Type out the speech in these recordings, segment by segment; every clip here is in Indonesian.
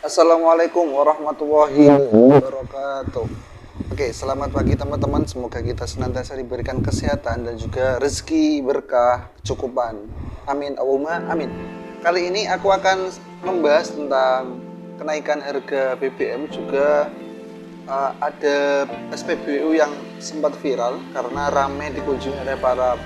Assalamualaikum warahmatullahi wabarakatuh. Oke, selamat pagi teman-teman. Semoga kita senantiasa diberikan kesehatan dan juga rezeki berkah kecukupan. Amin Allahumma amin. Kali ini aku akan membahas tentang kenaikan harga BBM, juga ada SPBU yang sempat viral karena ramai dikunjungi oleh para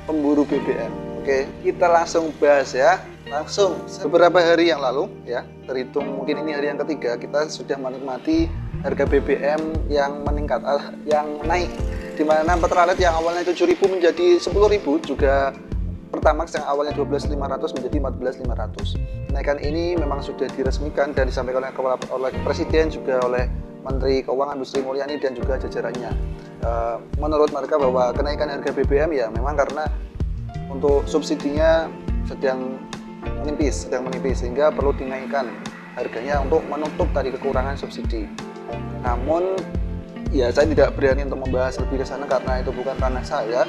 pemburu BBM. Oke, kita langsung bahas ya. Langsung, beberapa hari yang lalu ya, terhitung mungkin ini hari yang ketiga, kita sudah menikmati harga BBM yang meningkat, yang naik, di mana Pertalite yang awalnya 7.000 menjadi 10.000, juga Pertamax yang awalnya 12.500 menjadi 14.500. Kenaikan ini memang sudah diresmikan dan disampaikan oleh Presiden, juga oleh Menteri Keuangan Bu Sri Mulyani dan juga jajarannya. Menurut mereka bahwa kenaikan harga BBM ya memang karena untuk subsidinya sedang menipis, sehingga perlu dinaikkan harganya untuk menutup tadi kekurangan subsidi. Namun ya saya tidak berani untuk membahas lebih ke sana karena itu bukan ranah saya.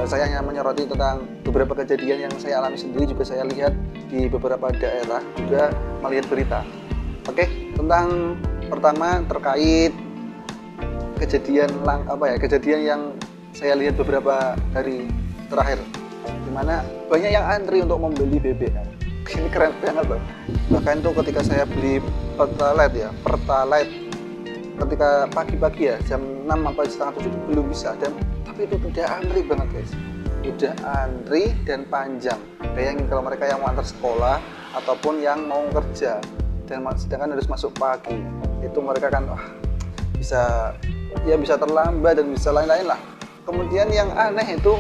Saya hanya menyoroti tentang beberapa kejadian yang saya alami sendiri, juga saya lihat di beberapa daerah, juga melihat berita. Oke, tentang pertama terkait kejadian yang saya lihat beberapa hari terakhir, dimana banyak yang antri untuk membeli BBM. Ini keren banget loh. Bahkan tuh ketika saya beli Pertalite ketika pagi-pagi ya, jam 6 apa setengah 7 belum bisa, tapi itu udah antri banget guys, udah antri dan panjang. Bayangin kalau mereka yang mau antar sekolah ataupun yang mau kerja dan sedangkan harus masuk pagi, itu mereka kan bisa terlambat dan bisa lain-lain lah. Kemudian yang aneh itu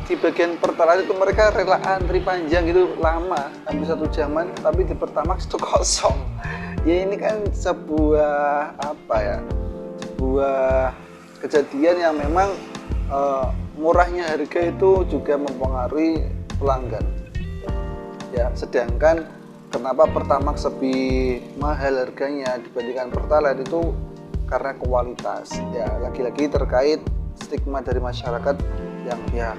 di bagian Pertalite itu mereka rela antri panjang gitu, lama hampir 1 jaman, tapi di Pertamax itu kosong. Ya ini kan sebuah kejadian yang memang murahnya harga itu juga mempengaruhi pelanggan ya. Sedangkan kenapa Pertamax lebih mahal harganya dibandingkan Pertalite itu karena kualitas ya, lagi-lagi terkait stigma dari masyarakat yang ya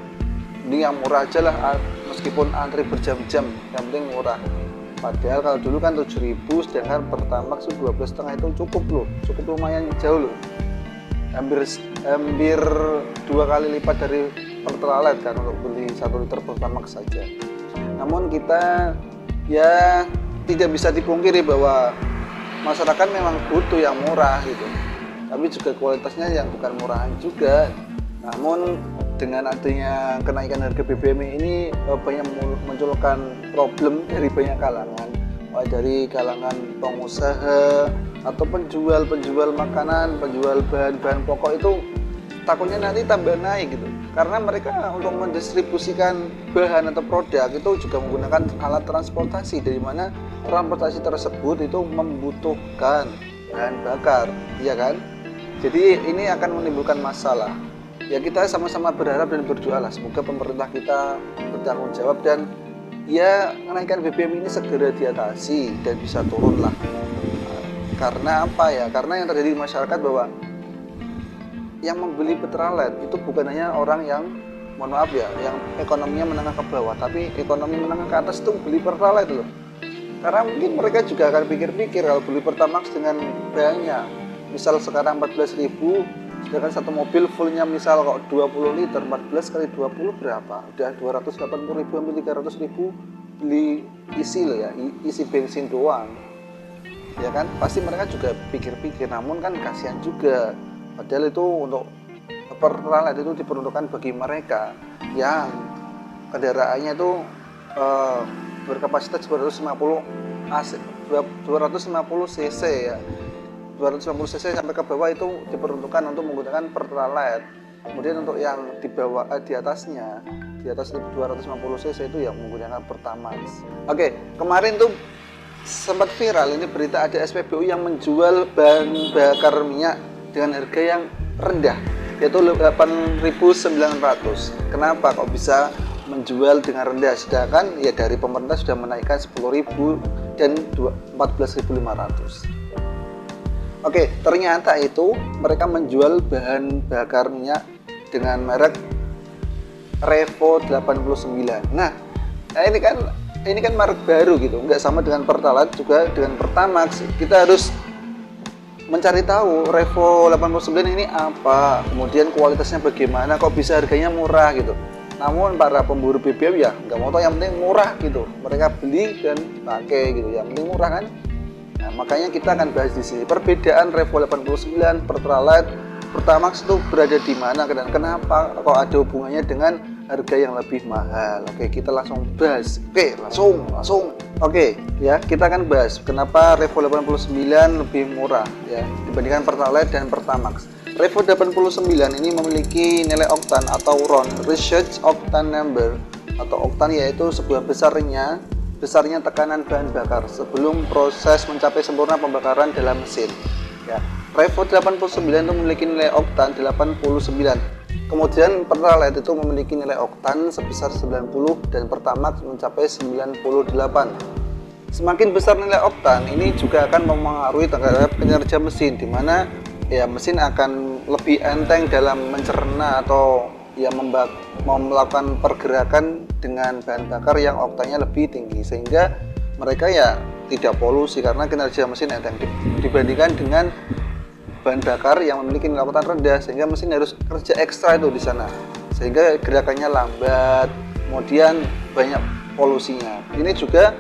ini yang murah aja lah, meskipun antri berjam-jam yang penting murah. Padahal kalau dulu kan 7.000, sedangkan Pertamax itu 12,5 itu cukup lumayan jauh loh, hampir 2 kali lipat dari Pertalite kan untuk beli 1 liter Pertamax saja. Namun kita ya tidak bisa dipungkiri bahwa masyarakat memang butuh yang murah gitu, tapi juga kualitasnya yang bukan murahan juga. Namun dengan adanya kenaikan harga BBM ini banyak memunculkan problem dari banyak kalangan, dari kalangan pengusaha atau penjual makanan, penjual bahan-bahan pokok, itu takutnya nanti tambah naik gitu, karena mereka untuk mendistribusikan bahan atau produk itu juga menggunakan alat transportasi, dari mana transportasi tersebut itu membutuhkan bahan bakar, ya kan? Jadi ini akan menimbulkan masalah. Ya kita sama-sama berharap dan berdoa lah, semoga pemerintah kita bertanggung jawab dan ya kenaikan BBM ini segera diatasi dan bisa turun lah. Karena apa ya? Karena yang terjadi di masyarakat bahwa yang membeli Pertalite itu bukan hanya orang yang, mohon maaf ya, yang ekonominya menengah ke bawah, tapi ekonomi menengah ke atas itu beli Pertalite loh. Karena mungkin mereka juga akan pikir-pikir kalau beli Pertamax dengan banyak, misal sekarang 14.000, sedangkan satu mobil fullnya misal kok 20 liter, 14 kali 20 berapa? Udah 280.000 sampai 300.000 beli isi loh ya, isi bensin doang. Ya kan, pasti mereka juga pikir-pikir. Namun kan kasihan juga, padahal itu untuk Pertalite itu diperuntukkan bagi mereka yang kendaraannya itu berkapasitas 250 cc ya, 250 cc sampai ke bawah itu diperuntukkan untuk menggunakan Pertalite. Kemudian untuk yang di bawah, di atas 250 cc itu yang menggunakan Pertamax. Oke, kemarin tuh sempat viral ini berita, ada SPBU yang menjual bahan bakar minyak dengan harga yang rendah, yaitu 8.900. Kenapa kok bisa menjual dengan rendah, sedangkan ya dari pemerintah sudah menaikkan 10.000 dan 14.500. Oke, ternyata itu mereka menjual bahan bakar minyak dengan merek Revo 89. Nah, ini kan ini kan merek baru gitu, nggak sama dengan Pertalite juga dengan Pertamax. Kita harus mencari tahu Revo 89 ini apa, kemudian kualitasnya bagaimana, kok bisa harganya murah gitu. Namun para pemburu BBM ya nggak mau tahu, yang penting murah gitu. Mereka beli dan pakai gitu, yang penting murah kan. Nah, makanya kita akan bahas di sini perbedaan Revo 89, Pertalite, Pertamax itu berada di mana dan kenapa kok ada hubungannya dengan harga yang lebih mahal. Oke, kita langsung bahas. Oke, langsung. Oke, ya, kita akan bahas kenapa Revo 89 lebih murah ya dibandingkan Pertalite dan Pertamax. Revo 89 ini memiliki nilai oktan atau RON, Research Octane Number, atau oktan yaitu sebuah besarnya tekanan bahan bakar sebelum proses mencapai sempurna pembakaran dalam mesin. Ya, Revo 89 itu memiliki nilai oktan 89. Kemudian Pertalite itu memiliki nilai oktan sebesar 90 dan Pertamax mencapai 98. Semakin besar nilai oktan ini juga akan mempengaruhi terhadap kinerja mesin, di mana ya mesin akan lebih enteng dalam mencerna atau ya melakukan pergerakan dengan bahan bakar yang oktannya lebih tinggi, sehingga mereka ya tidak polusi karena kinerja mesin enteng dibandingkan dengan bahan bakar yang memiliki nilai oktan rendah, sehingga mesin harus kerja ekstra itu di sana, sehingga gerakannya lambat, kemudian banyak polusinya. Ini juga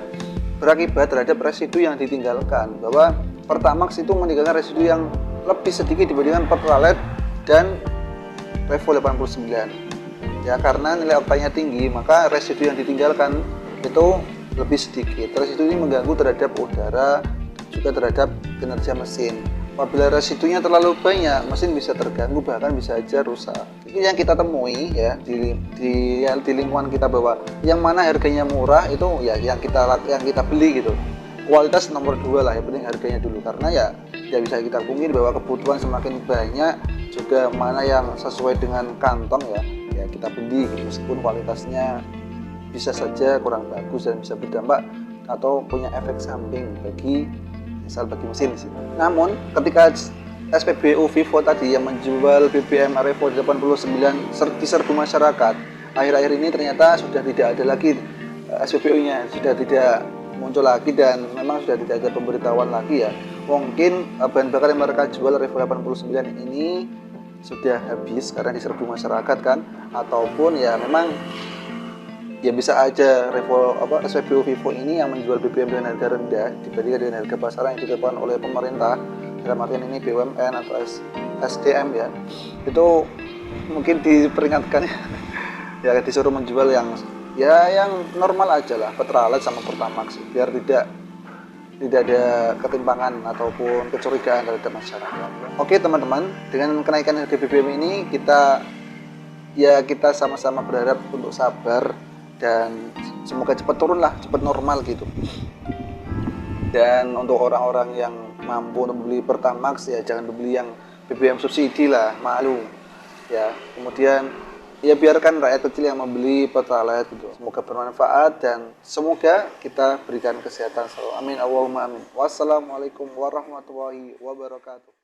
berakibat terhadap residu yang ditinggalkan, bahwa Pertamax itu meninggalkan residu yang lebih sedikit dibandingkan Pertalite dan Revo 89. Ya, karena nilai oktannya tinggi, maka residu yang ditinggalkan itu lebih sedikit. Residu ini mengganggu terhadap udara, juga terhadap kinerja mesin. Apabila residunya terlalu banyak, mesin bisa terganggu, bahkan bisa aja rusak. Itu yang kita temui ya di lingkungan kita, bahwa yang mana harganya murah itu ya yang kita beli gitu. Kualitas nomor 2 lah, yang penting harganya dulu, karena ya tidak bisa kita pungkiri bahwa kebutuhan semakin banyak, juga mana yang sesuai dengan kantong ya kita beli gitu, meskipun kualitasnya bisa saja kurang bagus dan bisa berdampak atau punya efek samping bagi mesin sih. Namun ketika SPBU Vivo tadi yang menjual BBM Revo 89 diserbu masyarakat, akhir-akhir ini ternyata sudah tidak ada lagi SPBU-nya, sudah tidak muncul lagi, dan memang sudah tidak ada pemberitahuan lagi ya. Mungkin bahan bakar yang mereka jual Revo 89 ini sudah habis karena diserbu masyarakat kan, ataupun ya memang ya bisa aja SPBU Vivo ini yang menjual BBM dengan harga rendah dibandingkan dengan harga pasaran yang ditetapkan oleh pemerintah, dalam artian ini BUMN atau SDM ya, itu mungkin diperingatkan ya disuruh menjual yang normal aja lah, Pertalite sama Pertamax, biar tidak ada ketimpangan ataupun kecurigaan terhadap masyarakat. Oke teman-teman, dengan kenaikan harga BBM ini kita sama-sama berharap untuk sabar dan semoga cepat turun lah, cepat normal gitu. Dan untuk orang-orang yang mampu untuk beli Pertamax ya jangan beli yang BBM subsidi lah, malu ya. Kemudian ya biarkan rakyat kecil yang membeli Pertalite gitu. Semoga bermanfaat dan semoga kita berikan kesehatan selalu. Amin Allahumma amin. Wassalamualaikum warahmatullahi wabarakatuh.